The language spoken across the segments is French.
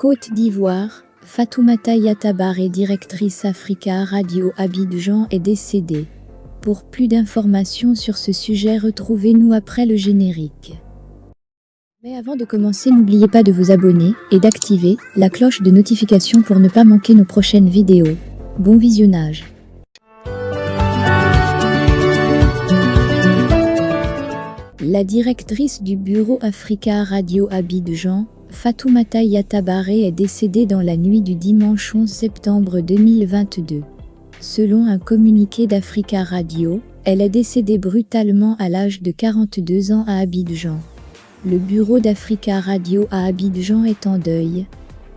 Côte d'Ivoire, Fatoumata Yatabare, directrice Africa Radio Abidjan, est décédée. Pour plus d'informations sur ce sujet, retrouvez-nous après le générique. Mais avant de commencer, n'oubliez pas de vous abonner et d'activer la cloche de notification pour ne pas manquer nos prochaines vidéos. Bon visionnage. La directrice du bureau Africa Radio Abidjan, Fatoumata Yatabare, est décédée dans la nuit du dimanche 11 septembre 2022. Selon un communiqué d'Africa Radio, elle est décédée brutalement à l'âge de 42 ans à Abidjan. Le bureau d'Africa Radio à Abidjan est en deuil.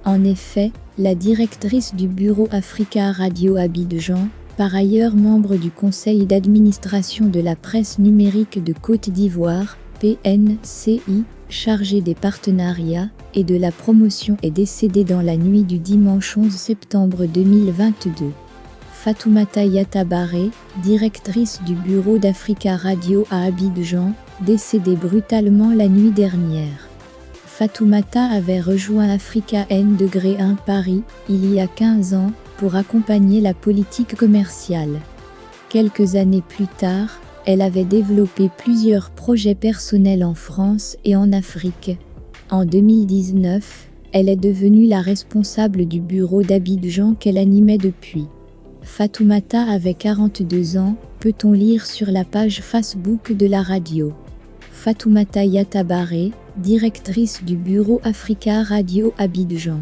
En effet, la directrice du bureau Africa Radio Abidjan, par ailleurs membre du conseil d'administration de la presse numérique de Côte d'Ivoire, PNCI, chargée des partenariats et de la promotion, est décédée dans la nuit du dimanche 11 septembre 2022. Fatoumata Yatabare, directrice du bureau d'Africa Radio à Abidjan, décédée brutalement la nuit dernière. Fatoumata avait rejoint Africa N-1 Paris, il y a 15 ans, pour accompagner la politique commerciale. Quelques années plus tard, elle avait développé plusieurs projets personnels en France et en Afrique. En 2019, elle est devenue la responsable du bureau d'Abidjan qu'elle animait depuis. Fatoumata avait 42 ans, peut-on lire sur la page Facebook de la radio. Fatoumata Yatabare, directrice du bureau Africa Radio Abidjan.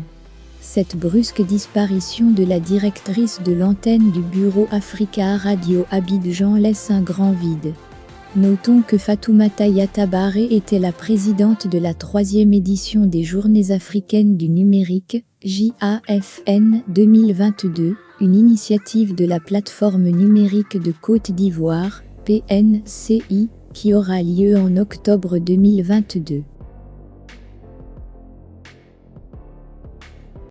Cette brusque disparition de la directrice de l'antenne du bureau Africa Radio Abidjan laisse un grand vide. Notons que Fatoumata Yatabare était la présidente de la 3e édition des Journées africaines du numérique, JAFN 2022, une initiative de la plateforme numérique de Côte d'Ivoire, PNCI, qui aura lieu en octobre 2022.